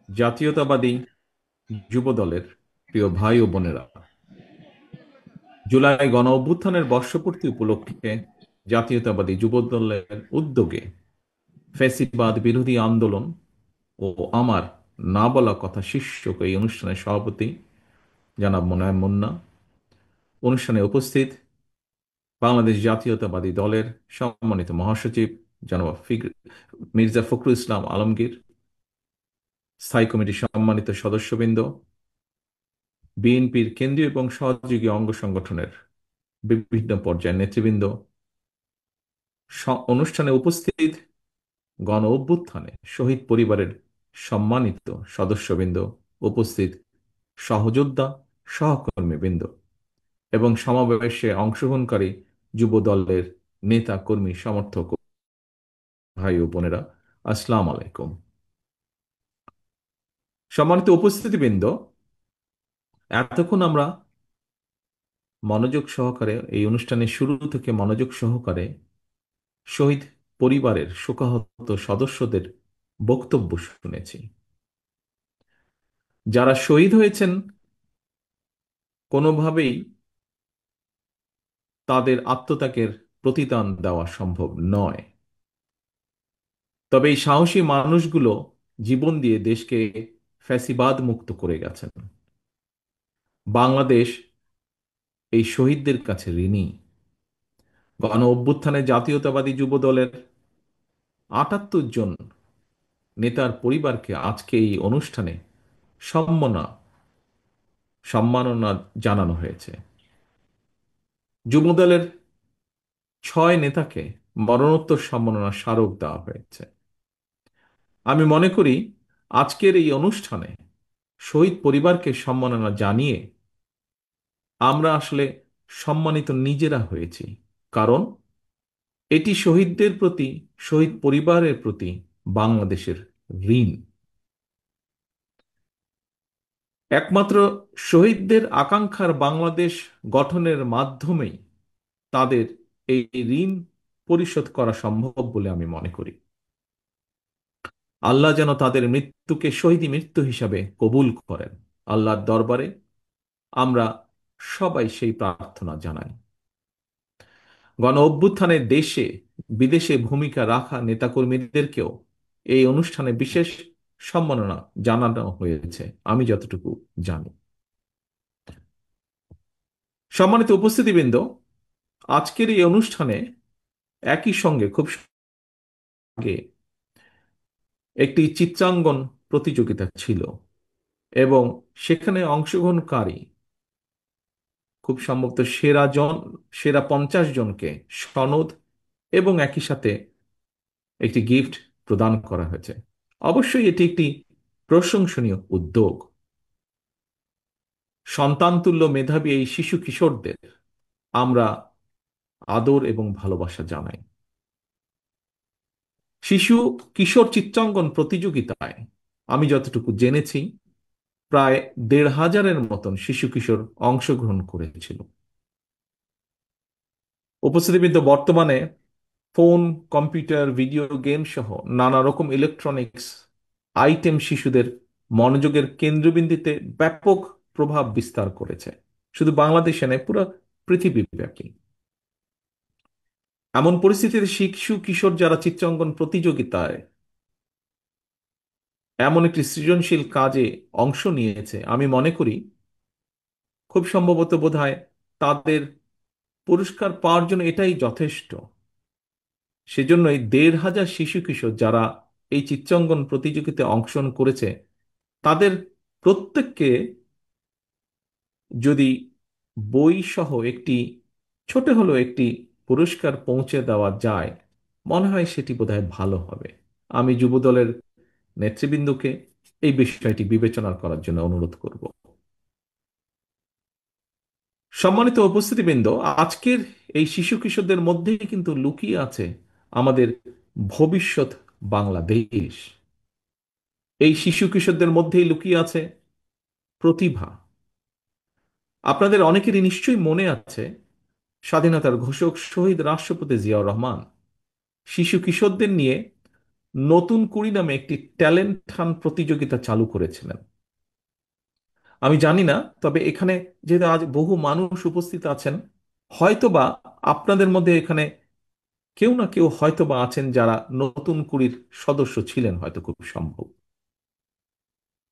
জাতীয়তাবাদী যুবদলের প্রিয় ভাই ও বোনেরা, জুলাই গণ অভ্যুত্থানের বর্ষপূর্তি উপলক্ষে জাতীয়তাবাদী যুবদলের উদ্যোগে ফ্যাসিবাদ বিরোধী আন্দোলন ও আমার না বলা কথা শীর্ষক এই অনুষ্ঠানের সভাপতি জনাব মোনায়েম মুন্না, অনুষ্ঠানে উপস্থিত বাংলাদেশ জাতীয়তাবাদী দলের সম্মানিত মহাসচিব জনাব মির্জা ফখরুল ইসলাম আলমগীর, স্থায়ী কমিটির সম্মানিত সদস্যবৃন্দ, বিএনপির কেন্দ্রীয় এবং সহযোগী অঙ্গ সংগঠনের বিভিন্ন পর্যায়ের নেতৃবৃন্দ, অনুষ্ঠানে উপস্থিত গণ অভ্যুত্থানে শহীদ পরিবারের সম্মানিত সদস্যবৃন্দ, উপস্থিত সহযোদ্ধা সহকর্মীবৃন্দ এবং সমাবেশে অংশগ্রহণকারী যুব দলের নেতা কর্মী সমর্থক ভাই ও বোনেরা, আসসালাম আলাইকুম। সম্মানিত উপস্থিতিবৃন্দ, এতক্ষণ আমরা মনোযোগ সহকারে এই অনুষ্ঠানের শুরু থেকে মনোযোগ সহকারে শহীদ পরিবারের শোকাহত সদস্যদের বক্তব্য শুনেছি। যারা শহীদ হয়েছেন, কোনোভাবেই তাদের আত্মত্যাগের প্রতিদান দেওয়া সম্ভব নয়। তবে এই সাহসী মানুষগুলো জীবন দিয়ে দেশকে ফ্যাসিবাদ মুক্ত করে গেছেন। বাংলাদেশ এই শহীদদের কাছে ঋণী। গণ অভ্যুত্থানে জাতীয়তাবাদী যুব দলের ৭৮ জন নেতার পরিবারকে আজকে এই অনুষ্ঠানে সম্মাননা সম্মাননা জানানো হয়েছে। যুবদলের ৬ নেতাকে মরণোত্তর সম্মাননা স্মারক দেওয়া হয়েছে। আমি মনে করি আজকের এই অনুষ্ঠানে শহীদ পরিবারকে সম্মাননা জানিয়ে আমরা আসলে সম্মানিত নিজেরা হয়েছি। কারণ এটি শহীদদের প্রতি, শহীদ পরিবারের প্রতি বাংলাদেশের ঋণ। একমাত্র শহীদদের আকাঙ্ক্ষার বাংলাদেশ গঠনের মাধ্যমেই তাদের এই ঋণ পরিশোধ করা সম্ভব বলে আমি মনে করি। আল্লাহ যেন তাদের মৃত্যুকে শহীদী মৃত্যু হিসাবে কবুল করেন। আল্লাহর দরবারে আমরা সবাই সেই প্রার্থনা জানাই। গণ অভ্যুত্থানে দেশে বিদেশে ভূমিকা রাখা নেতাকর্মীদেরকেও এই অনুষ্ঠানে বিশেষ সম্মাননা জানানো হয়েছে, আমি যতটুকু জানি। সম্মানিত উপস্থিতিবৃন্দ, আজকের এই অনুষ্ঠানে একই সঙ্গে খুব আগে একটি চিত্রাঙ্গন প্রতিযোগিতা ছিল এবং সেখানে অংশগ্রহণকারী খুব সম্ভবত সেরা 50 জনকে সনদ এবং একই সাথে একটি গিফট প্রদান করা হয়েছে। অবশ্যই এটি একটি প্রশংসনীয় উদ্যোগ। সন্তানতুল্য মেধাবী এই শিশু কিশোরদের আমরা আদর এবং ভালোবাসা জানাই। শিশু কিশোর চিত্রাঙ্কন প্রতিযোগিতায় আমি যতটুকু জেনেছি প্রায় ১,৫০০-এর মতন শিশু কিশোর অংশগ্রহণ করেছিল। উপস্থিতিবৃন্দ, বর্তমানে ফোন, কম্পিউটার, ভিডিও গেম সহ নানা রকম ইলেকট্রনিক্স আইটেম শিশুদের মনোযোগের কেন্দ্রবিন্দুতে ব্যাপক প্রভাব বিস্তার করেছে, শুধু বাংলাদেশে নয়, পুরো পৃথিবীব্যাপী। এমন পরিস্থিতিতে শিশু কিশোর যারা চিত্রাঙ্কন প্রতিযোগিতায় এমন একটি সৃজনশীল কাজে অংশ নিয়েছে, আমি মনে করি খুব সম্ভবত বোধহয় তাদের পুরস্কার পাওয়ার জন্য এটাই যথেষ্ট। সেজন্যই ১,৫০০ শিশু কিশোর যারা এই চিত্রাঙ্কন প্রতিযোগিতায় অংশগ্রহণ করেছে, তাদের প্রত্যেককে যদি বই সহ একটি ছোট হলেও একটি পুরস্কার পৌঁছে দেওয়া যায়, মনে হয় সেটি বোধহয় ভালো হবে। আমি যুবদলের নেতৃবৃন্দকে এই বিষয়টি বিবেচনা করার জন্য অনুরোধ করব। সম্মানিত উপস্থিতিবৃন্দ, আজকের এই শিশু কিশোরদের মধ্যেই কিন্তু লুকিয়ে আছে আমাদের ভবিষ্যৎ বাংলাদেশ। এই শিশু কিশোরদের মধ্যেই লুকিয়ে আছে প্রতিভা। আপনাদের অনেকেরই নিশ্চয়ই মনে আছে, স্বাধীনতার ঘোষক শহীদ রাষ্ট্রপতি জিয়াউর রহমান শিশু কিশোরদের নিয়ে নতুন কুড়ি নামে একটি ট্যালেন্ট হান্ট প্রতিযোগিতা চালু করেছিলেন। আমি জানি না, তবে এখানে যেহেতু আজ বহু মানুষ উপস্থিত আছেন, হয়তোবা আপনাদের মধ্যে এখানে কেউ না কেউ হয়তোবা আছেন যারা নতুন কুড়ির সদস্য ছিলেন, হয়তো খুব সম্ভব।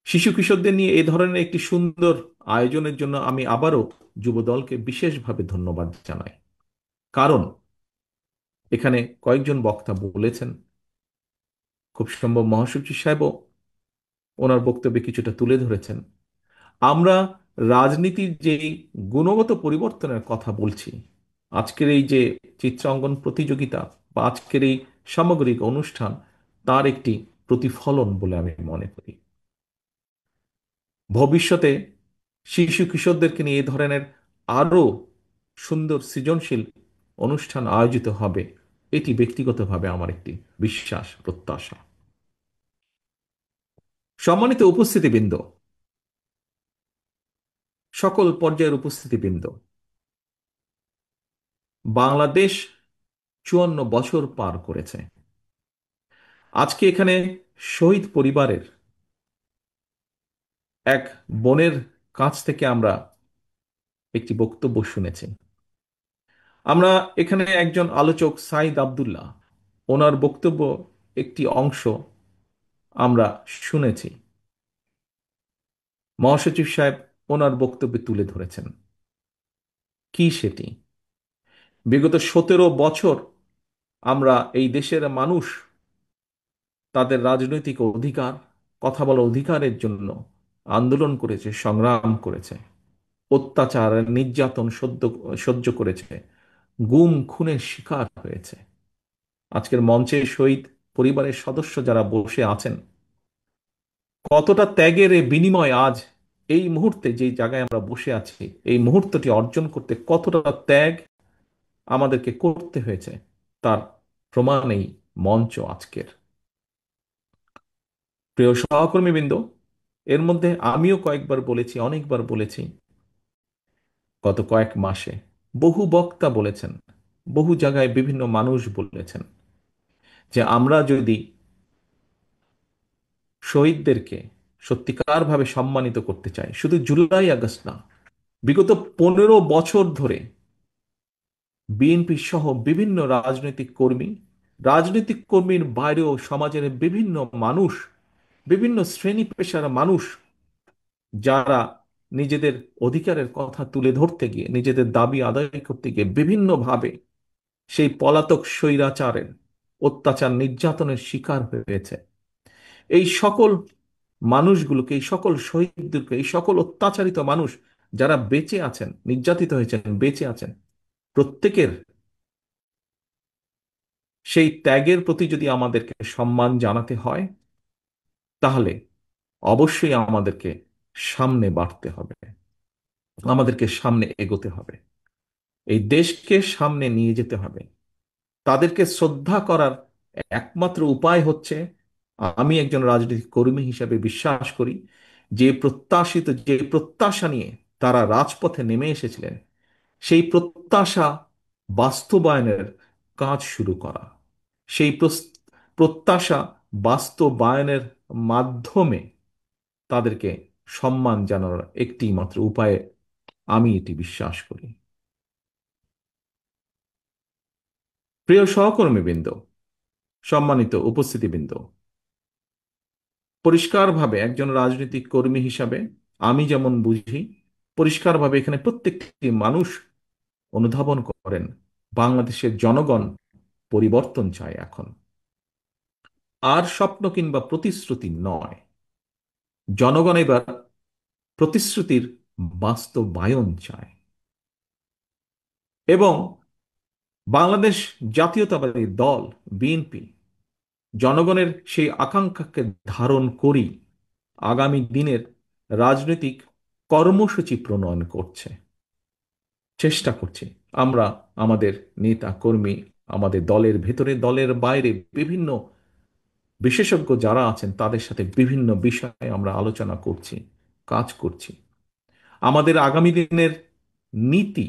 শিশু কিশোরদের নিয়ে এই ধরনের একটি সুন্দর আয়োজনের জন্য আমি আবারও যুবদলকে বিশেষভাবে ধন্যবাদ জানাই। কারণ এখানে কয়েকজন বক্তা বলেছেন, খুব সম্ভব মহাসচিব সাহেবও ওনার বক্তব্যে কিছুটা তুলে ধরেছেন, আমরা রাজনীতির যে গুণগত পরিবর্তনের কথা বলছি, আজকের এই যে চিত্রাঙ্কন প্রতিযোগিতা বা আজকের এই সামগ্রিক অনুষ্ঠান, তার একটি প্রতিফলন বলে আমি মনে করি। ভবিষ্যতে শিশু কিশোরদেরকে নিয়ে এই ধরনের আরো সুন্দর সৃজনশীল অনুষ্ঠান আয়োজিত হবে, এটি ব্যক্তিগতভাবে আমার একটি বিশ্বাস, প্রত্যাশা। সম্মানিত উপস্থিতিবৃন্দ, সকল পর্যায়ের উপস্থিতিবৃন্দ, বাংলাদেশ 54 বছর পার করেছে। আজকে এখানে শহীদ পরিবারের এক বোনের কাছ থেকে আমরা একটি বক্তব্য শুনেছি। আমরা এখানে একজন আলোচক সাইদ আব্দুল্লাহ, ওনার বক্তব্য একটি অংশ আমরা শুনেছি। মহাসচিব সাহেব ওনার বক্তব্যে তুলে ধরেছেন কি সেটি। বিগত 17 বছর আমরা এই দেশের মানুষ তাদের রাজনৈতিক অধিকার, কথা বলার অধিকারের জন্য আন্দোলন করেছে, সংগ্রাম করেছে, অত্যাচার নির্যাতন সহ্য করেছে, গুম খুনের শিকার হয়েছে। আজকের মঞ্চে শহীদ পরিবারের সদস্য যারা বসে আছেন, কতটা ত্যাগের এ বিনিময় আজ এই মুহূর্তে যে জায়গায় আমরা বসে আছি, এই মুহূর্তটি অর্জন করতে কতটা ত্যাগ আমাদেরকে করতে হয়েছে, তার প্রমাণ এই মঞ্চ আজকের। প্রিয় সহকর্মীবৃন্দ, এর মধ্যে আমিও কয়েকবার বলেছি, অনেকবার বলেছি, গত কয়েক মাসে বহু বক্তা বলেছেন, বহু জায়গায় বিভিন্ন মানুষ বলেছেন যে আমরা যদি শহীদদেরকে সত্যিকারভাবে সম্মানিত করতে চাই, শুধু জুলাই আগস্ট না, বিগত 15 বছর ধরে বিএনপি সহ বিভিন্ন রাজনৈতিক কর্মীর বাইরেও সমাজের বিভিন্ন মানুষ, বিভিন্ন শ্রেণী পেশার মানুষ, যারা নিজেদের অধিকারের কথা তুলে ধরতে গিয়ে, নিজেদের দাবি আদায় করতে গিয়ে বিভিন্নভাবে সেই পলাতক স্বৈরাচারের অত্যাচার নির্যাতনের শিকার হয়েছে, এই সকল মানুষগুলোকে, এই সকল শহীদদেরকে, এই সকল অত্যাচারিত মানুষ যারা বেঁচে আছেন, নির্যাতিত হয়েছেন, বেঁচে আছেন, প্রত্যেকের সেই ত্যাগের প্রতি যদি আমাদেরকে সম্মান জানাতে হয়, তাহলে অবশ্যই আমাদেরকে সামনে বাড়তে হবে, আমাদেরকে সামনে এগোতে হবে, এই দেশকে সামনে নিয়ে যেতে হবে। তাদেরকে শ্রদ্ধা করার একমাত্র উপায় হচ্ছে, আমি একজন রাজনৈতিক কর্মী হিসেবে বিশ্বাস করি, যে প্রত্যাশা নিয়ে তারা রাজপথে নেমে এসেছিলেন, সেই প্রত্যাশা বাস্তবায়নের কাজ শুরু করা, সেই প্রত্যাশা বাস্তবায়নের মাধ্যমে তাদেরকে সম্মান জানানোর একটি মাত্র উপায়ে আমি এটি বিশ্বাস করি। প্রিয় সহকর্মীবৃন্দ, সম্মানিত উপস্থিতিবৃন্দ, পরিষ্কারভাবে একজন রাজনৈতিক কর্মী হিসাবে আমি যেমন বুঝি, পরিষ্কারভাবে এখানে প্রত্যেকটি মানুষ অনুধাবন করেন, বাংলাদেশের জনগণ পরিবর্তন চায় এখন। আর স্বপ্ন কিংবা প্রতিশ্রুতি নয়, জনগণ এবার প্রতিশ্রুতির বাস্তবায়ন চায়। এবং বাংলাদেশ জাতীয়তাবাদী দল বিএনপি জনগণের সেই আকাঙ্ক্ষাকে ধারণ করি আগামী দিনের রাজনৈতিক কর্মসূচি প্রণয়ন করছে, চেষ্টা করছে। আমরা আমাদের নেতা কর্মী, আমাদের দলের ভেতরে, দলের বাইরে বিভিন্ন বিশেষজ্ঞ যারা আছেন, তাদের সাথে বিভিন্ন বিষয়ে আমরা আলোচনা করছি, কাজ করছি। আমাদের আগামী দিনের নীতি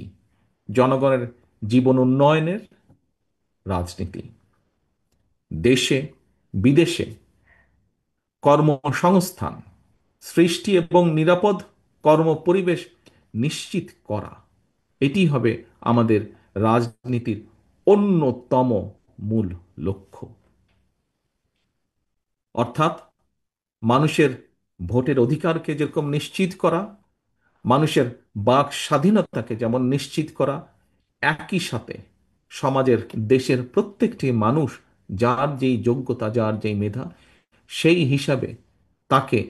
জনগণের জীবন উন্নয়নের রাজনীতি, দেশে বিদেশে কর্মসংস্থান সৃষ্টি এবং নিরাপদ কর্মপরিবেশ নিশ্চিত করা, এটি হবে আমাদের রাজনীতির অন্যতম মূল লক্ষ্য। অর্থাৎ মানুষের ভোটের অধিকারকে যেরকম নিশ্চিত করা, মানুষের বাক স্বাধীনতাকে যেমন নিশ্চিত করা, একই সাথে সমাজের দেশের প্রত্যেকটি মানুষ যার যেই যোগ্যতা, যার যেই মেধা, সেই হিসাবে তাকে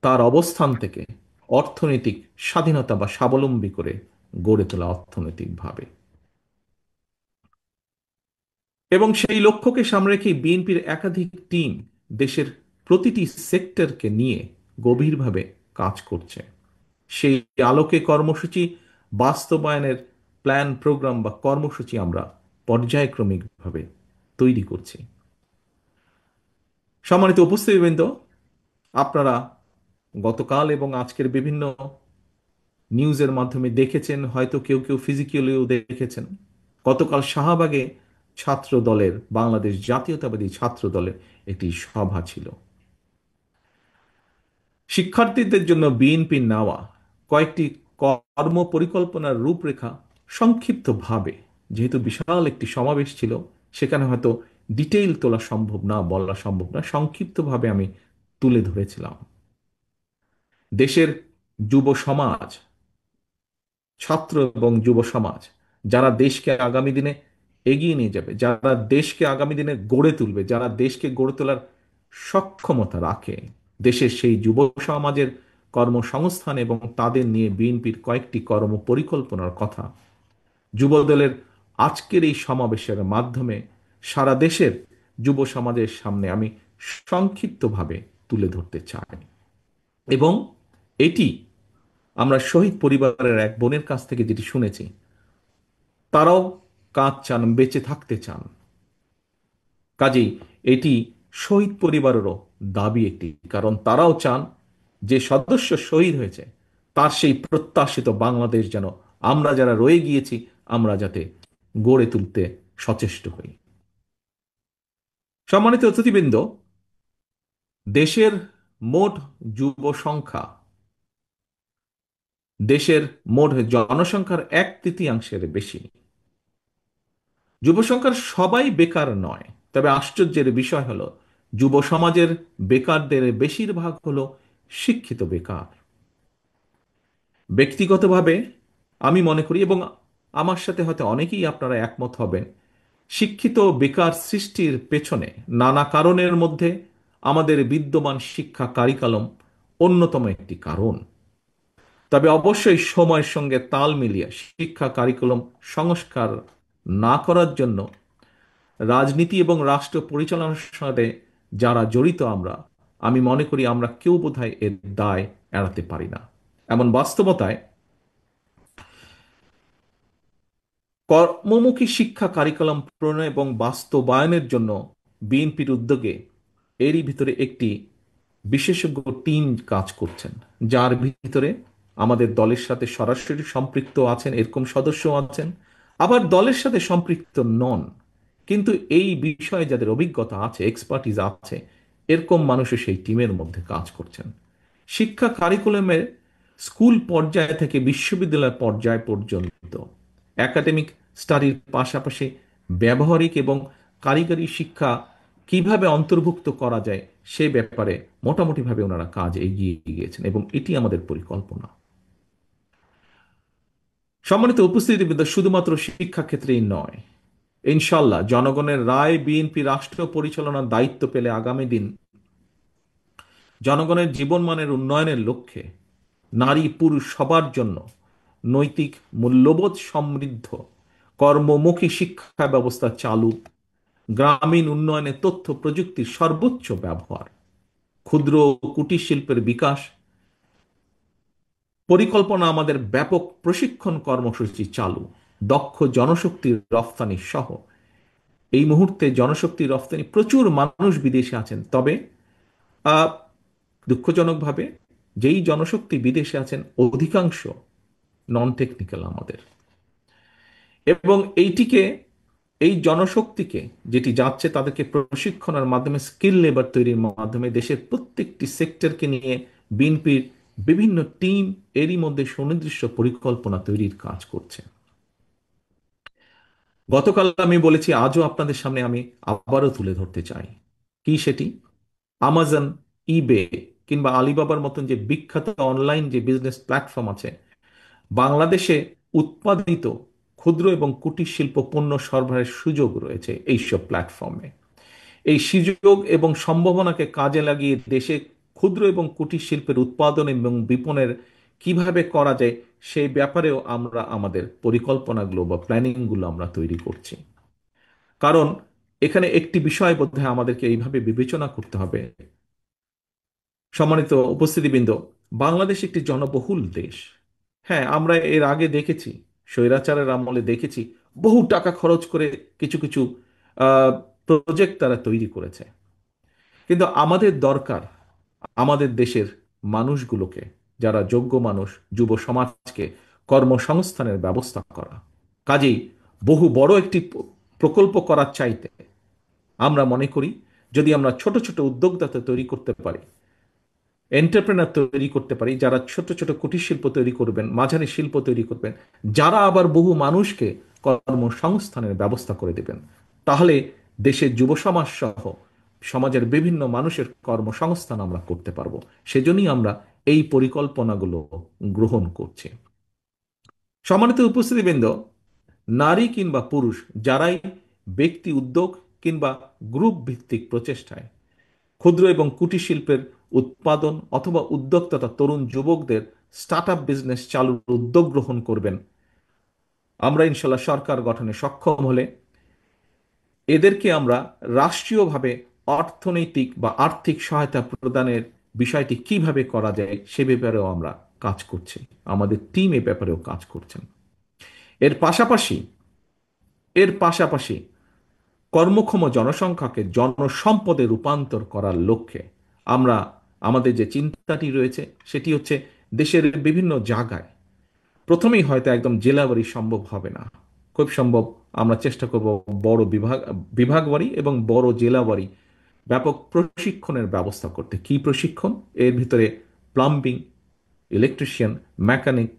তার অবস্থান থেকে অর্থনৈতিক স্বাধীনতা বা স্বাবলম্বী করে গড়ে তোলা অর্থনৈতিকভাবে। এবং সেই লক্ষ্যকে সামনে রেখে বিএনপির একাধিক টিম দেশের প্রতিটি সেক্টরকে নিয়ে গভীরভাবে কাজ করছে। সেই আলোকে কর্মসূচি বাস্তবায়নের প্ল্যান, প্রোগ্রাম বা কর্মসূচি আমরা পর্যায়ক্রমিকভাবে তৈরি করছি। সম্মানিত উপস্থিতিবৃন্দ, আপনারা গতকাল এবং আজকের বিভিন্ন নিউজের মাধ্যমে দেখেছেন, হয়তো কেউ কেউ ফিজিক্যালিও দেখেছেন, গতকাল শাহবাগে ছাত্র দলের, বাংলাদেশ জাতীয়তাবাদী ছাত্র দলের একটি সভা ছিল। শিক্ষার্থীদের জন্য বিএনপি নেওয়া কয়েকটি কর্ম পরিকল্পনার রূপরেখা সংক্ষিপ্তভাবে, যেহেতু বিশাল একটি সমাবেশ ছিল, সেখানে হয়তো ডিটেইল তোলা সম্ভব না, বলা সম্ভব না, সংক্ষিপ্তভাবে আমি তুলে ধরেছিলাম। দেশের যুব সমাজ, ছাত্র এবং যুব সমাজ যারা দেশকে আগামী দিনে এগিয়ে নিয়ে যাবে, যারা দেশকে আগামী দিনে গড়ে তুলবে, যারা দেশকে গড়ে তোলার সক্ষমতা রাখে, দেশের সেই যুব সমাজের কর্মসংস্থান এবং তাদের নিয়ে বিএনপির কয়েকটি কর্ম পরিকল্পনার কথা যুবদলের আজকের এই সমাবেশের মাধ্যমে সারা দেশের যুব সমাজের সামনে আমি সংক্ষিপ্তভাবে তুলে ধরতে চাই। এবং এটি আমরা শহীদ পরিবারের এক বোনের কাছ থেকে যেটি শুনেছি, তারাও কাজ চান, বেঁচে থাকতে চান। কাজেই এটি শহীদ পরিবারেরও দাবি একটি, কারণ তারাও চান যে সদস্য শহীদ হয়েছে তার সেই প্রত্যাশিত বাংলাদেশ যেন আমরা যারা রয়ে গিয়েছি আমরা যাতে গড়ে তুলতে সচেষ্ট হই। সম্মানিত অতিথিবৃন্দ, দেশের মোট যুব সংখ্যা দেশের মোট জনসংখ্যার 1/3 বেশি। যুব সংখ্যার সবাই বেকার নয়, তবে আশ্চর্যের বিষয় হলো যুব সমাজের বেকারদের বেশিরভাগ হলো শিক্ষিত বেকার। ব্যক্তিগতভাবে আমি মনে করি, এবং আমার সাথে হয়তো অনেকেই আপনারা একমত হবেন, শিক্ষিত বেকার সৃষ্টির পেছনে নানা কারণের মধ্যে আমাদের বিদ্যমান শিক্ষা কারিকুলাম অন্যতম একটি কারণ। তবে অবশ্যই সময়ের সঙ্গে তাল মিলিয়ে শিক্ষা কারিকুলাম সংস্কার না করার জন্য রাজনীতি এবং রাষ্ট্র পরিচালনার সাথে যারা জড়িত আমি মনে করি আমরা কেউ বোধহয় এর দায় এড়াতে পারি না। এমন বাস্তবতায় কর্মমুখী শিক্ষা কারিকুলাম প্রণয়ন এবং বাস্তবায়নের জন্য বিএনপির উদ্যোগে এরই ভিতরে একটি বিশেষজ্ঞ টিম কাজ করছেন, যার ভিতরে আমাদের দলের সাথে সরাসরি সম্পৃক্ত আছেন এরকম সদস্য আছেন, আবার দলের সাথে সম্পৃক্ত নন, কিন্তু এই বিষয়ে যাদের অভিজ্ঞতা আছে, এক্সপার্টিজ আছে, এরকম মানুষও সেই টিমের মধ্যে কাজ করছেন। শিক্ষা কারিকুলামের স্কুল পর্যায় থেকে বিশ্ববিদ্যালয় পর্যায় পর্যন্ত একাডেমিক স্টাডির পাশাপাশি ব্যবহারিক এবং কারিগরি শিক্ষা কিভাবে অন্তর্ভুক্ত করা যায় সে ব্যাপারে মোটামুটিভাবে ওনারা কাজ এগিয়ে গিয়েছেন, এবং এটি আমাদের পরিকল্পনা। সম্মানিত উপস্থিতিবৃন্দ, শুধুমাত্র শিক্ষা ক্ষেত্রেই নয়, ইনশাল্লাহ জনগণের রায় বিএনপি রাষ্ট্র পরিচালনার দায়িত্ব পেলে আগামী দিন জনগণের জীবনমানের উন্নয়নের লক্ষ্যে নারী পুরুষ সবার জন্য নৈতিক মূল্যবোধ সমৃদ্ধ কর্মমুখী শিক্ষা ব্যবস্থা চালু, গ্রামীণ উন্নয়নে তথ্য প্রযুক্তির সর্বোচ্চ ব্যবহার, ক্ষুদ্র ও কুটির শিল্পের বিকাশ পরিকল্পনা, আমাদের ব্যাপক প্রশিক্ষণ কর্মসূচি চালু, দক্ষ জনশক্তির রফতানি সহ। এই মুহূর্তে জনশক্তি রফতানি প্রচুর মানুষ বিদেশে আছেন, তবে দুঃখজনকভাবে যেই জনশক্তি বিদেশে আছেন অধিকাংশ নন টেকনিক্যাল আমাদের, এবং এইটিকে এই জনশক্তিকে যেটি যাচ্ছে তাদেরকে প্রশিক্ষণের মাধ্যমে, স্কিল লেবার তৈরির মাধ্যমে দেশের প্রত্যেকটি সেক্টরকে নিয়ে বিএনপির বিভিন্ন টিম এরই মধ্যে সুনির্দিষ্ট পরিকল্পনা তৈরির কাজ করছে। গতকাল আমি বলেছি, আজও আপনাদের সামনে আমি আবারও তুলে ধরতে চাই। কি সেটি? আমাজন, ইবে কিংবা আলিবাবার মতন যে বিখ্যাত অনলাইন যে বিজনেস প্ল্যাটফর্ম আছে, বাংলাদেশে উৎপাদিত ক্ষুদ্র এবং কুটির শিল্প পণ্য সরবরাহের সুযোগ রয়েছে এইসব প্ল্যাটফর্মে। এই সুযোগ এবং সম্ভাবনাকে কাজে লাগিয়ে দেশে ক্ষুদ্র এবং কুটির শিল্পের উৎপাদন এবং বিপণনের কিভাবে করা যায় সেই ব্যাপারেও আমরা আমাদের পরিকল্পনাগুলো বা প্ল্যানিংগুলো আমরা তৈরি করছি। কারণ এখানে একটি বিষয় বোধহয় আমাদেরকে এইভাবে বিবেচনা করতে হবে, সম্মানিত উপস্থিতিবৃন্দ, বাংলাদেশ একটি জনবহুল দেশ। হ্যাঁ, আমরা এর আগে দেখেছি, স্বৈরাচারের আমলে দেখেছি, বহু টাকা খরচ করে কিছু কিছু প্রজেক্ট তারা তৈরি করেছে। কিন্তু আমাদের দরকার আমাদের দেশের মানুষগুলোকে, যারা যোগ্য মানুষ, যুব সমাজকে কর্মসংস্থানের ব্যবস্থা করা। কাজেই বহু বড় একটি প্রকল্প করার চাইতে আমরা মনে করি, যদি আমরা ছোট ছোট উদ্যোক্তা তৈরি করতে পারি, এন্টারপ্রেনার তৈরি করতে পারি, যারা ছোট ছোট কুটির শিল্প তৈরি করবেন, মাঝারি শিল্প তৈরি করবেন, যারা আবার বহু মানুষকে কর্মসংস্থানের ব্যবস্থা করে দেবেন, তাহলে দেশের যুব সমাজ সহ সমাজের বিভিন্ন মানুষের কর্মসংস্থান আমরা করতে পারবো। সেজন্যই আমরা এই পরিকল্পনাগুলো গ্রহণ করছি। সম্মানিত উপস্থিতিবৃন্দ, নারী কিংবা পুরুষ যারাই ব্যক্তি উদ্যোগ কিংবা গ্রুপ ভিত্তিক প্রচেষ্টায় ক্ষুদ্র এবং কুটির শিল্পের উৎপাদন অথবা উদ্যোক্তা তরুণ যুবকদের স্টার্ট আপ বিজনেস চালুর উদ্যোগ গ্রহণ করবেন, আমরা ইনশাল্লাহ সরকার গঠনে সক্ষম হলে এদেরকে আমরা রাষ্ট্রীয়ভাবে অর্থনৈতিক বা আর্থিক সহায়তা প্রদানের বিষয়টি কিভাবে করা যায় সে ব্যাপারেও আমরা কাজ করছি। আমাদের টিম এ ব্যাপারেও কাজ করছেন। এর পাশাপাশি এর পাশাপাশি কর্মক্ষম জনসংখ্যাকে জনসম্পদে রূপান্তর করার লক্ষ্যে আমরা আমাদের যে চিন্তাটি রয়েছে সেটি হচ্ছে, দেশের বিভিন্ন জায়গায় প্রথমেই হয়তো একদম জেলাবাড়ি সম্ভব হবে না, খুব সম্ভব আমরা চেষ্টা করব বড় বিভাগবাড়ি এবং বড় জেলাবাড়ি ব্যাপক প্রশিক্ষণের ব্যবস্থা করতে। কি প্রশিক্ষণ? এর ভিতরে plumbing, electrician, mechanic,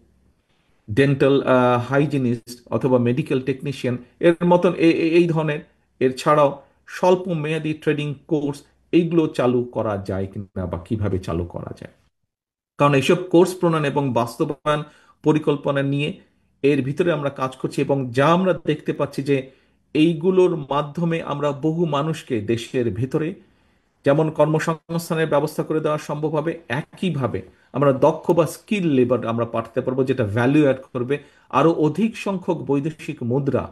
dental hygienist অথবা মেডিকেল টেকনিশিয়ান এর মতন এই ধরনের, এর ছাড়াও স্বল্প মেয়াদী ট্রেডিং কোর্স, এইগুলো চালু করা যায় কিনা বা কিভাবে চালু করা যায়। কারণ এইসব কোর্স প্রণয়ন এবং বাস্তবায়ন পরিকল্পনা নিয়ে এর ভিতরে আমরা কাজ করছি, এবং যা আমরা দেখতে পাচ্ছি যে এইগুলোর মাধ্যমে আমরা বহু মানুষকে দেশের ভেতরে যেমন কর্মসংস্থানের ব্যবস্থা করে দেওয়া সম্ভব হবে, একইভাবে আমরা দক্ষ বা স্কিল লেবার আমরা পাঠাতে পারবো, যেটা ভ্যালু অ্যাড করবে। আরো অধিক সংখ্যক বৈদেশিক মুদ্রা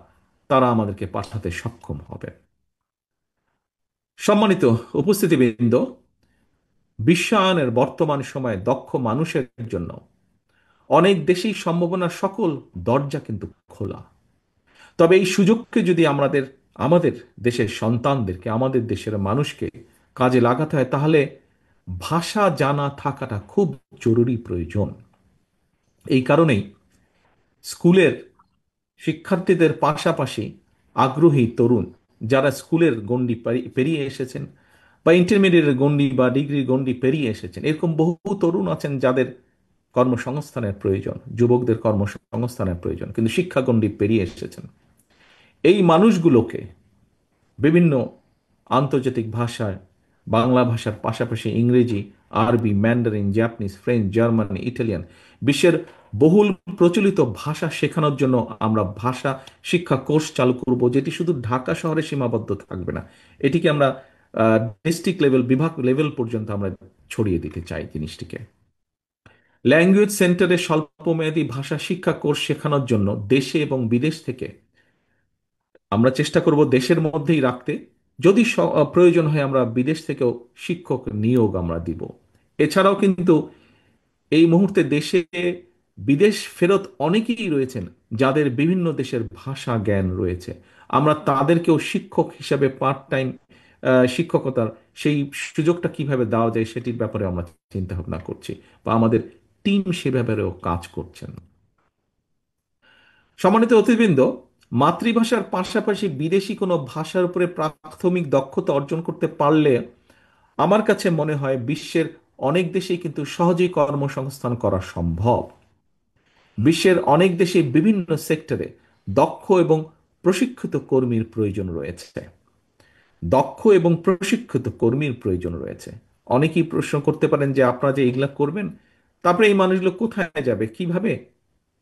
তারা আমাদেরকে পাঠাতে সক্ষম হবে। সম্মানিত উপস্থিতিবৃন্দ, বিশ্বায়নের বর্তমান সময়ে দক্ষ মানুষের জন্য অনেক দেশেই সম্ভাবনার সকল দরজা কিন্তু খোলা। তবে এই সুযোগকে যদি আমাদের আমাদের দেশের সন্তানদেরকে, আমাদের দেশের মানুষকে কাজে লাগাতে হয়, তাহলে ভাষা জানা থাকাটা খুব জরুরি প্রয়োজন। এই কারণেই স্কুলের শিক্ষার্থীদের পাশাপাশি আগ্রহী তরুণ যারা স্কুলের গণ্ডি পেরিয়ে এসেছেন বা ইন্টারমিডিয়েটের গণ্ডি বা ডিগ্রির গণ্ডি পেরিয়ে এসেছেন, এরকম বহু তরুণ আছেন যাদের কর্মসংস্থানের প্রয়োজন, যুবকদের কর্মসংস্থানের প্রয়োজন, কিন্তু শিক্ষা গণ্ডি পেরিয়ে এসেছেন। এই মানুষগুলোকে বিভিন্ন আন্তর্জাতিক ভাষায়, বাংলা ভাষার পাশাপাশি ইংরেজি, আরবি, Mandarin, Japanese, French, Germany, Italian, বিশ্বের বহুল প্রচলিত ভাষা শেখানোর জন্য আমরা ভাষা শিক্ষা কোর্স চালু করব, যেটি শুধু ঢাকা শহরে সীমাবদ্ধ থাকবে না, এটিকে আমরা ডিস্ট্রিক্ট লেভেল, বিভাগ লেভেল পর্যন্ত আমরা ছড়িয়ে দিতে চাই জিনিসটিকে। ল্যাঙ্গুয়েজ সেন্টারে স্বল্পমেয়াদী ভাষা শিক্ষা কোর্স শেখানোর জন্য দেশে এবং বিদেশ থেকে আমরা চেষ্টা করব দেশের মধ্যেই রাখতে, যদি প্রয়োজন হয় আমরা বিদেশ থেকেও শিক্ষক নিয়োগ আমরা দিব। এছাড়াও কিন্তু এই মুহূর্তে দেশে বিদেশ ফেরত অনেকেই রয়েছেন যাদের বিভিন্ন দেশের ভাষা জ্ঞান রয়েছে, আমরা তাদেরকেও শিক্ষক হিসাবে পার্ট টাইম শিক্ষকতার সেই সুযোগটা কিভাবে দেওয়া যায় সেটির ব্যাপারে আমরা চিন্তা ভাবনা করছি, বা আমাদের টিম সে ব্যাপারেও কাজ করছেন। সম্মানিত অতিথিবৃন্দ, মাতৃভাষার পাশাপাশি বিদেশি কোনো ভাষার উপরে প্রাথমিক দক্ষতা অর্জন করতে পারলে আমার কাছে মনে হয় বিশ্বের অনেক দেশেই কিন্তু সহজেই কর্মসংস্থান করা সম্ভব। বিশ্বের অনেক দেশে বিভিন্ন সেক্টরে দক্ষ এবং প্রশিক্ষিত কর্মীর প্রয়োজন রয়েছে। দক্ষ এবং প্রশিক্ষিত কর্মীর প্রয়োজন রয়েছে। অনেকেই প্রশ্ন করতে পারেন যে আপনারা যে এগুলা করবেন, তারপরে এই মানুষগুলো কোথায় যাবে, কিভাবে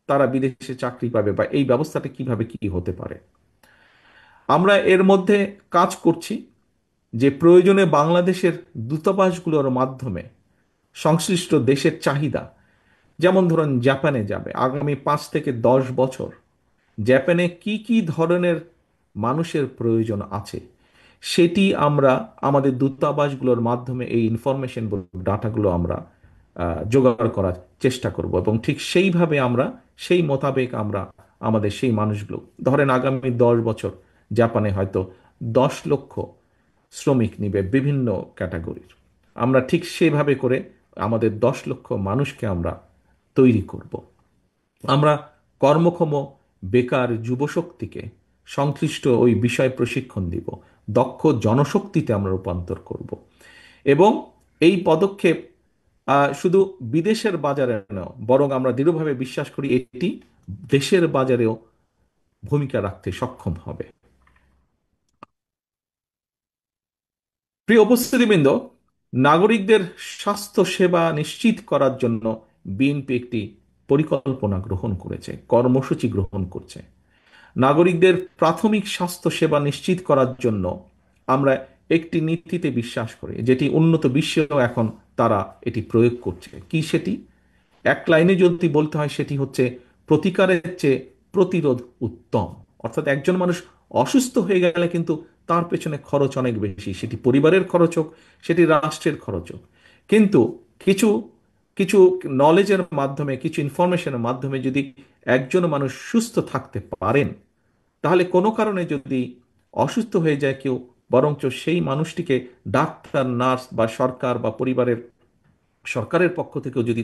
তারা বিদেশে চাকরি পাবে, বা এই ব্যবস্থাটা কিভাবে কি হতে পারে। আমরা এর মধ্যে কাজ করছি যে প্রয়োজনে বাংলাদেশের দূতাবাসগুলোর মাধ্যমে সংশ্লিষ্ট দেশের চাহিদা, যেমন ধরুন জাপানে যাবে আগামী 5 থেকে 10 বছর, জাপানে কি কি ধরনের মানুষের প্রয়োজন আছে সেটি আমরা আমাদের দূতাবাসগুলোর মাধ্যমে এই ইনফরমেশন ডাটাগুলো আমরা জোগাড় করার চেষ্টা করব, এবং ঠিক সেইভাবে আমরা সেই মোতাবেক আমরা আমাদের সেই মানুষগুলো, ধরেন আগামী 10 বছর জাপানে হয়তো 10 লক্ষ শ্রমিক নিবে বিভিন্ন ক্যাটাগরির, আমরা ঠিক সেভাবে করে আমাদের 10 লক্ষ মানুষকে আমরা তৈরি করব। আমরা কর্মক্ষম বেকার যুবশক্তিকে সংশ্লিষ্ট ওই বিষয় প্রশিক্ষণ দিব, দক্ষ জনশক্তিতে আমরা রূপান্তর করব। এবং এই পদক্ষেপ শুধু বিদেশের বাজারে নয়, বরং আমরা দৃঢ়ভাবে বিশ্বাস করি এটি দেশের বাজারেও ভূমিকা রাখতে সক্ষম হবে। প্রিয় উপস্থিতিবৃন্দ, নাগরিকদের স্বাস্থ্য সেবা নিশ্চিত করার জন্য বিএনপি একটি পরিকল্পনা গ্রহণ করেছে, কর্মসূচি গ্রহণ করছে। নাগরিকদের প্রাথমিক স্বাস্থ্য সেবা নিশ্চিত করার জন্য আমরা একটি নীতিতে বিশ্বাস করি, যেটি উন্নত বিশ্বেও এখন তারা এটি প্রয়োগ করছে। কি সেটি? এক লাইনে যদি বলতে হয়, সেটি হচ্ছে প্রতিকারের চেয়ে প্রতিরোধ উত্তম। অর্থাৎ একজন মানুষ অসুস্থ হয়ে গেলে কিন্তু তার পেছনে খরচ অনেক বেশি, সেটি পরিবারের খরচ হোক, সেটি রাষ্ট্রের খরচ হোক। কিন্তু কিছু কিছু নলেজের মাধ্যমে, কিছু ইনফরমেশনের মাধ্যমে যদি একজন মানুষ সুস্থ থাকতে পারেন, তাহলে কোনো কারণে যদি অসুস্থ হয়ে যায় কেউ, বরঞ্চ সেই মানুষটিকে ডাক্তার, নার্স বা সরকার বা পরিবারের সরকারের পক্ষ থেকেও যদি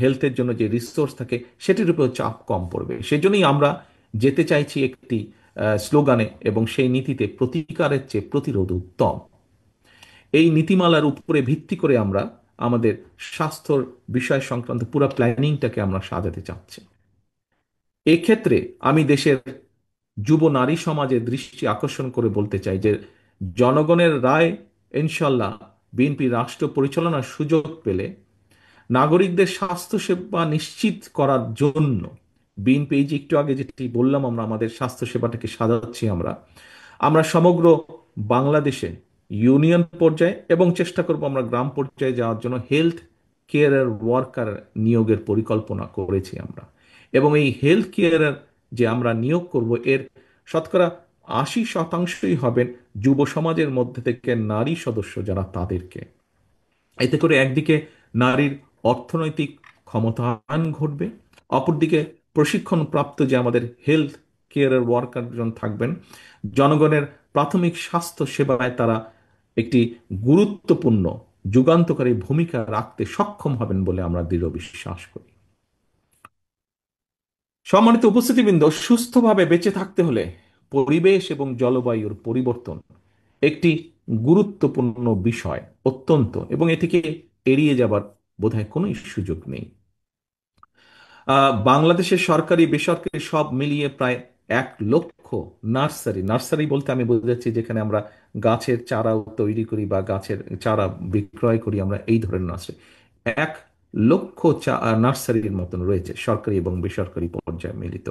হেলথের জন্য যে রিসোর্স থাকে সেটির উপর চাপ কম পড়বে। সেজন্যই আমরা যেতে চাইছি একটি স্লোগানে এবং সেই নীতিতে, প্রতিকারের চেয়ে প্রতিরোধ উত্তম। এই নীতিমালার উপরে ভিত্তি করে আমরা আমাদের স্বাস্থ্যর বিষয় সংক্রান্ত পুরো প্ল্যানিংটাকে আমরা সাজাতে চাচ্ছি। এক্ষেত্রে আমি দেশের যুব নারী সমাজের দৃষ্টি আকর্ষণ করে বলতে চাই যে জনগণের রায় ইনশাল্লাহ বিএনপি রাষ্ট্র পরিচালনার সুযোগ পেলে নাগরিকদের স্বাস্থ্যসেবা নিশ্চিত করার জন্য বিএনপি, এই যে একটু আগে যেটি বললাম, আমরা আমাদের স্বাস্থ্যসেবাটাকে সাজাচ্ছি, আমরা আমরা সমগ্র বাংলাদেশে ইউনিয়ন পর্যায়ে এবং চেষ্টা করব আমরা গ্রাম পর্যায়ে যাওয়ার জন্য হেলথ কেয়ারের ওয়ার্কার নিয়োগের পরিকল্পনা করেছি আমরা। এবং এই হেলথ কেয়ারের যে আমরা নিয়োগ করব, এর শতকরা 80শতাংশই হবেন যুব সমাজের মধ্যে থেকে নারী সদস্য যারা, তাদেরকে। এতে করে একদিকে নারীর অর্থনৈতিক ক্ষমতায়ন ঘটবে, অপরদিকে প্রশিক্ষণপ্রাপ্ত যে আমাদের হেলথ কেয়ারের ওয়ার্কারজন থাকবেন, জনগণের প্রাথমিক স্বাস্থ্য সেবায় তারা একটি গুরুত্বপূর্ণ যুগান্তকারী ভূমিকা রাখতে সক্ষম হবেন বলে আমরা দৃঢ় বিশ্বাস করি। সম্মানিত উপস্থিতিবৃন্দ, সুস্থভাবে বেঁচে থাকতে হলে পরিবেশ এবং জলবায়ুর পরিবর্তন একটি গুরুত্বপূর্ণ বিষয়, অত্যন্ত, এবং এটিকে এড়িয়ে যাবার বোধহয় কোনো সুযোগ নেই। বাংলাদেশের সরকারি বেসরকারি সব মিলিয়ে প্রায় 1 লক্ষ নার্সারি, নার্সারি বলতে আমি বোঝাচ্ছি যেখানে আমরা গাছের চারা তৈরি করি বা গাছের চারা বিক্রয় করি, আমরা এই ধরনের নার্সারি 1 লক্ষ নার্সারির মতন রয়েছে সরকারি এবং বেসরকারি পর্যায়ে মিলিত।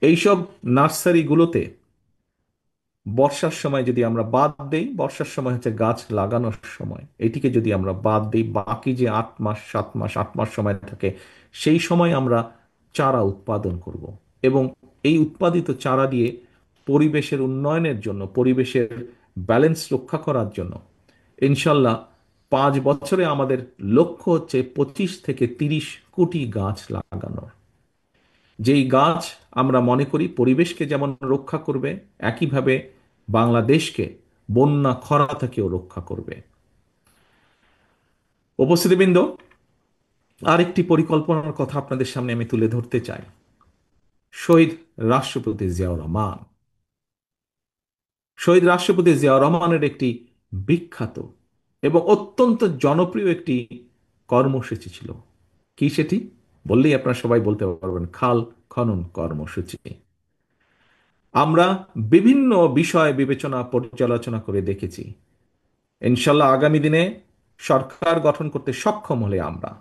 এইসব নার্সারিগুলোতে বর্ষার সময় যদি আমরা বাদ দেই, বর্ষার সময় হচ্ছে গাছ লাগানোর সময়, এটিকে যদি আমরা বাদ দিই, বাকি যে 8 মাস 7 মাস 8 মাস সময় থাকে, সেই সময় আমরা চারা উৎপাদন করব। এবং এই উৎপাদিত চারা দিয়ে পরিবেশের উন্নয়নের জন্য, পরিবেশের ব্যালেন্স রক্ষা করার জন্য ইনশাল্লাহ 5 বছরে আমাদের লক্ষ্য হচ্ছে 25 থেকে 30 কোটি গাছ লাগানোর। যেই গাছ আমরা মনে করি পরিবেশকে যেমন রক্ষা করবে, একইভাবে বাংলাদেশকে বন্যা খরা থেকেও রক্ষা করবে। উপস্থিতিবৃন্দ, আরেকটি পরিকল্পনার কথা আপনাদের সামনে আমি তুলে ধরতে চাই। শহীদ রাষ্ট্রপতি জিয়াউর রহমান। শহীদ রাষ্ট্রপতি জিয়াউর রহমানের একটি বিখ্যাত এবং অত্যন্ত জনপ্রিয় একটি কর্মসূচি ছিল। কি সেটি? বললেই আপনারা সবাই বলতে পারবেন, খাল খনন কর্মসূচি। আমরা বিভিন্ন বিষয় বিবেচনা পর্যালোচনা করে দেখেছি, ইনশাল্লাহ আগামী দিনে সরকার গঠন করতে সক্ষম হলে আমরা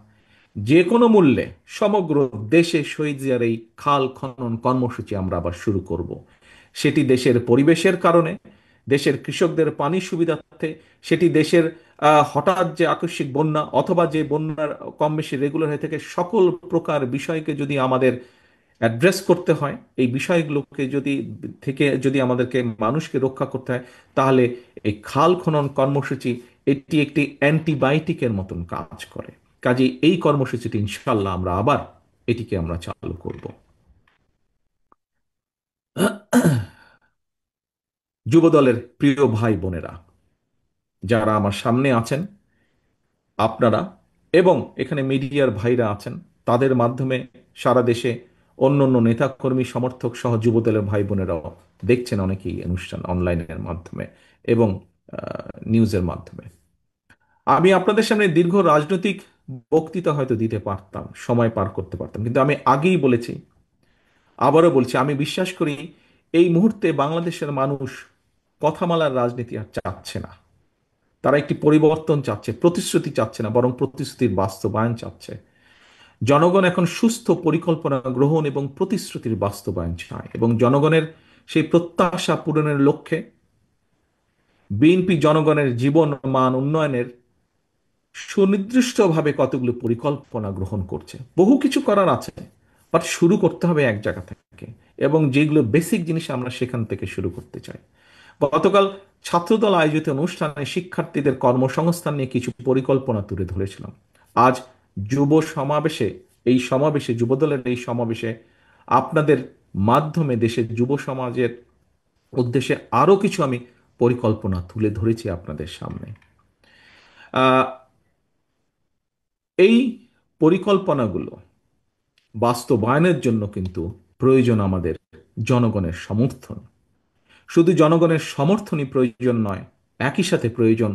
যে কোনো মূল্যে সমগ্র দেশে শহীদ জিয়ার এই খাল খনন কর্মসূচি আমরা আবার শুরু করব। সেটি দেশের পরিবেশের কারণে, দেশের কৃষকদের পানি সুবিধার্থে, সেটি দেশের হঠাৎ যে আকস্মিক বন্যা অথবা যে বন্যার কম বেশি রেগুলার হয়ে থাকে, সকল প্রকার বিষয়কে যদি আমাদের অ্যাড্রেস করতে হয়, এই বিষয়গুলোকে যদি আমাদেরকে মানুষকে রক্ষা করতে হয়, তাহলে এই খাল খনন কর্মসূচি এটি একটি অ্যান্টিবায়োটিকের মতন কাজ করে। কাজে এই কর্মসূচিটি ইনশাল্লাহ আমরা আবার এটিকে আমরা চালু করব। যুবদলের প্রিয় ভাই বোনেরা যারা আমার সামনে আছেন, আপনারা এবং এখানে মিডিয়ার ভাইরা আছেন, তাদের মাধ্যমে সারা দেশে অন্য অন্য নেতাকর্মী সমর্থক সহ যুবদলের ভাই বোনেরাও দেখছেন অনেকেই অনুষ্ঠান অনলাইনের মাধ্যমে এবং নিউজের মাধ্যমে। আমি আপনাদের সামনে দীর্ঘ রাজনৈতিক বক্তৃতা হয়তো দিতে পারতাম, সময় পার করতে পারতাম, কিন্তু আমি আগেই বলেছি, আবারও বলছি, আমি বিশ্বাস করি এই মুহূর্তে বাংলাদেশের মানুষ কথামালার রাজনীতি আর চাচ্ছে না। তারা একটি পরিবর্তন চাচ্ছে, প্রতিশ্রুতি চাচ্ছে না, বরং প্রতিশ্রুতির বাস্তবায়ন চাচ্ছে। জনগণ এখন সুস্থ পরিকল্পনা গ্রহণ এবং প্রতিশ্রুতির বাস্তবায়ন চায়, এবং জনগণের সেই প্রত্যাশা পূরণের লক্ষ্যে বিএনপি জনগণের জীবন মান উন্নয়নের সুনির্দিষ্টভাবে কতগুলো পরিকল্পনা গ্রহণ করছে। বহু কিছু করার আছে, বাট শুরু করতে হবে এক জায়গা থেকে, এবং যেগুলো বেসিক জিনিস আমরা সেখান থেকে শুরু করতে চাই। গতকাল ছাত্রদল আয়োজিত অনুষ্ঠানে শিক্ষার্থীদের কর্মসংস্থান নিয়ে কিছু পরিকল্পনা তুলে ধরেছিলাম। আজ যুব সমাবেশে, এই সমাবেশে, যুবদলের এই সমাবেশে আপনাদের মাধ্যমে দেশের যুব সমাজের উদ্দেশ্যে আরো কিছু আমি পরিকল্পনা তুলে ধরেছি আপনাদের সামনে। আহ, এই পরিকল্পনাগুলো বাস্তবায়নের জন্য কিন্তু প্রয়োজন আমাদের জনগণের সমর্থন। শুধু জনগণের সমর্থনই প্রয়োজন নয়, একই সাথে প্রয়োজন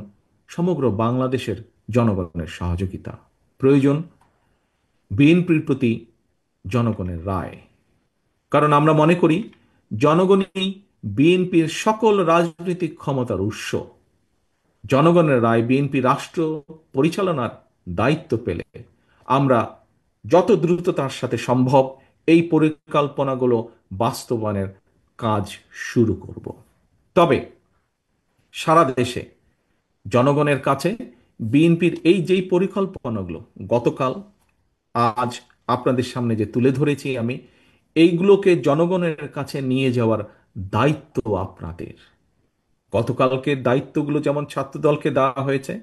সমগ্র বাংলাদেশের জনগণের সহযোগিতা। প্রয়োজন বিএনপির প্রতি জনগণের রায়। কারণ আমরা মনে করি জনগণই বিএনপির সকল রাজনৈতিক ক্ষমতার উৎস। জনগণের রায় বিএনপি রাষ্ট্র পরিচালনার দায়িত্ব পেলে আমরা যত দ্রুততার সাথে সম্ভব এই পরিকল্পনাগুলো বাস্তবায়নের কাজ শুরু করব। তবে সারা দেশে জনগণের কাছে বিএনপির এই যেই পরিকল্পনাগুলো গতকাল আজ আপনাদের সামনে যে তুলে ধরেছি আমি, এইগুলোকে জনগণের কাছে নিয়ে যাওয়ার দায়িত্ব আপনাদের। গতকালকের দায়িত্বগুলো যেমন ছাত্রদলকে দেওয়া হয়েছে,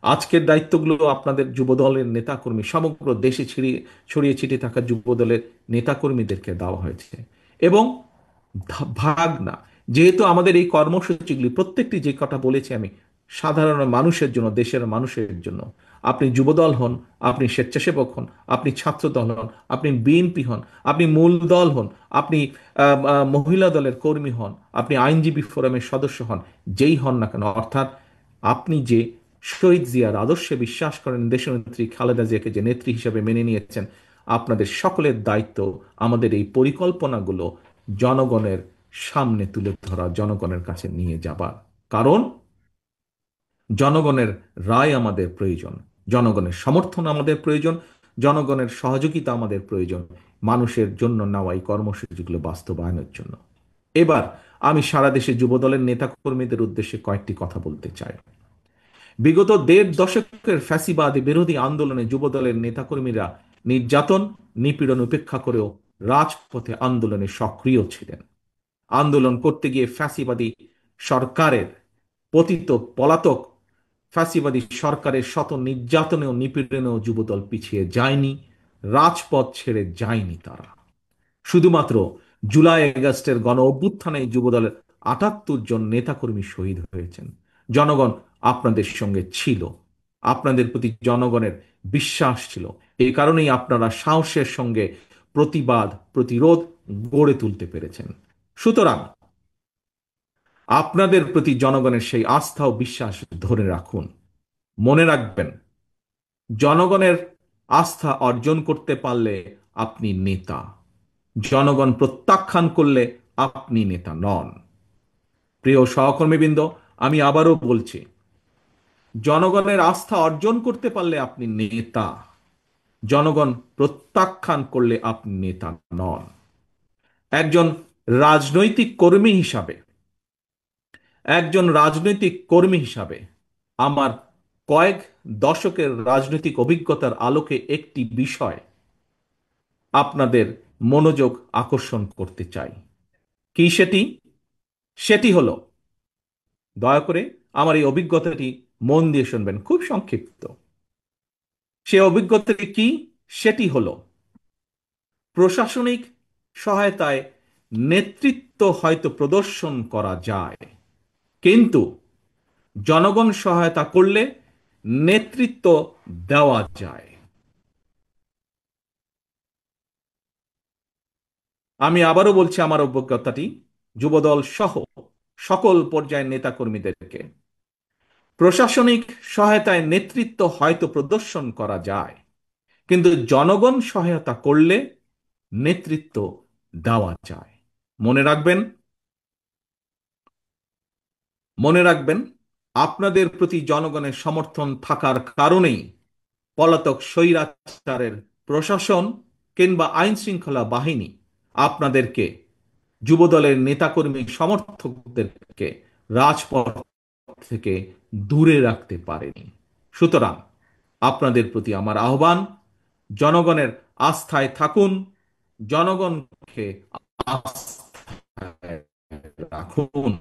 আজকের দায়িত্বগুলো আপনাদের যুবদলের নেতাকর্মী, সমগ্র দেশে ছড়িয়ে ছড়িয়ে ছিটিয়ে থাকা যুবদলের নেতাকর্মীদেরকে দেওয়া হয়েছে। এবং ভাগ না, যেহেতু আমাদের এই কর্মসূচিগুলি প্রত্যেকটি যে কথা বলেছি আমি, সাধারণ মানুষের জন্য, দেশের মানুষের জন্য। আপনি যুবদল হন, আপনি স্বেচ্ছাসেবক হন, আপনি ছাত্রদল হন, আপনি বিএনপি হন, আপনি মূল দল হন, আপনি মহিলা দলের কর্মী হন, আপনি আইনজীবী ফোরামের সদস্য হন, যেই হন না কেন, অর্থাৎ আপনি যে শহীদ জিয়ার আদর্শে বিশ্বাস করেন, দেশনেত্রী খালেদা জিয়াকে যে নেত্রী হিসেবে মেনে নিয়েছেন, আপনাদের সকলের দায়িত্ব আমাদের এই পরিকল্পনাগুলো জনগণের সামনে তুলে ধরা, জনগণের কাছে নিয়ে যাবার। কারণ জনগণের রায় আমাদের প্রয়োজন, জনগণের সমর্থন আমাদের প্রয়োজন, জনগণের সহযোগিতা আমাদের প্রয়োজন মানুষের জন্য নেওয়া এই কর্মসূচিগুলো বাস্তবায়নের জন্য। এবার আমি সারা দেশে যুবদলের নেতাকর্মীদের উদ্দেশ্যে কয়েকটি কথা বলতে চাই। বিগত দেড় দশকের ফ্যাসিবাদ বিরোধী আন্দোলনে যুবদলের নেতাকর্মীরা নির্যাতন নিপীড়ন উপেক্ষা করেও রাজপথে আন্দোলনে সক্রিয় ছিলেন। আন্দোলন করতে গিয়ে ফ্যাসিবাদী সরকারের পতিত পলাতক ফ্যাসিবাদী সরকারের শত নির্যাতনেও নিপীড়নেও যুবদল পিছিয়ে যায়নি, রাজপথ ছেড়ে যায়নি তারা। শুধুমাত্র জুলাই আগস্টের গণ অভ্যুত্থানে যুবদলের ৭৮ জন নেতাকর্মী শহীদ হয়েছেন। জনগণ আপনাদের সঙ্গে ছিল, আপনাদের প্রতি জনগণের বিশ্বাস ছিল। এই কারণেই আপনারা সাহসের সঙ্গে প্রতিবাদ প্রতিরোধ গড়ে তুলতে পেরেছেন। সুতরাং আপনাদের প্রতি জনগণের সেই আস্থা ও বিশ্বাস ধরে রাখুন। মনে রাখবেন, জনগণের আস্থা অর্জন করতে পারলে আপনি নেতা, জনগণ প্রত্যাখ্যান করলে আপনি নেতা নন। প্রিয় সহকর্মীবৃন্দ, আমি আবারও বলছি, জনগণের আস্থা অর্জন করতে পারলে আপনি নেতা, জনগণ প্রত্যাখ্যান করলে আপনি নেতা নন। একজন রাজনৈতিক কর্মী হিসাবে আমার কয়েক দশকের রাজনৈতিক অভিজ্ঞতার আলোকে একটি বিষয় আপনাদের মনোযোগ আকর্ষণ করতে চাই। কি সেটি? সেটি হলো, দয়া করে আমার এই অভিজ্ঞতাটি মন দিয়ে শুনবেন, খুব সংক্ষিপ্ত। সে অভিজ্ঞতাটি কি? সেটি হলো, প্রশাসনিক সহায়তায় নেতৃত্ব হয়তো প্রদর্শন করা যায়, কিন্তু জনগণ সহায়তা করলে নেতৃত্ব দেওয়া যায়। আমি আবারও বলছি আমার অভিজ্ঞতাটি যুবদল সহ সকল পর্যায়ের নেতাকর্মীদেরকে। প্রশাসনিক সহায়তায় নেতৃত্ব হয়তো প্রদর্শন করা যায়, কিন্তু জনগণ সহায়তা করলে নেতৃত্ব দেওয়া যায়। মনে রাখবেন, মনে রাখবেন, আপনাদের প্রতি জনগণের সমর্থন থাকার কারণেই পলাতক স্বৈরাচারের প্রশাসন কিংবা আইন শৃঙ্খলা বাহিনী আপনাদেরকে, যুবদলের নেতাকর্মী সমর্থকদেরকে রাজপথ থেকে দূরে রাখতে পারেনি। সুতরাং আপনাদের প্রতি আমার আহ্বান, জনগণের আস্থায় থাকুন, জনগণকে আস্থায় রাখুন।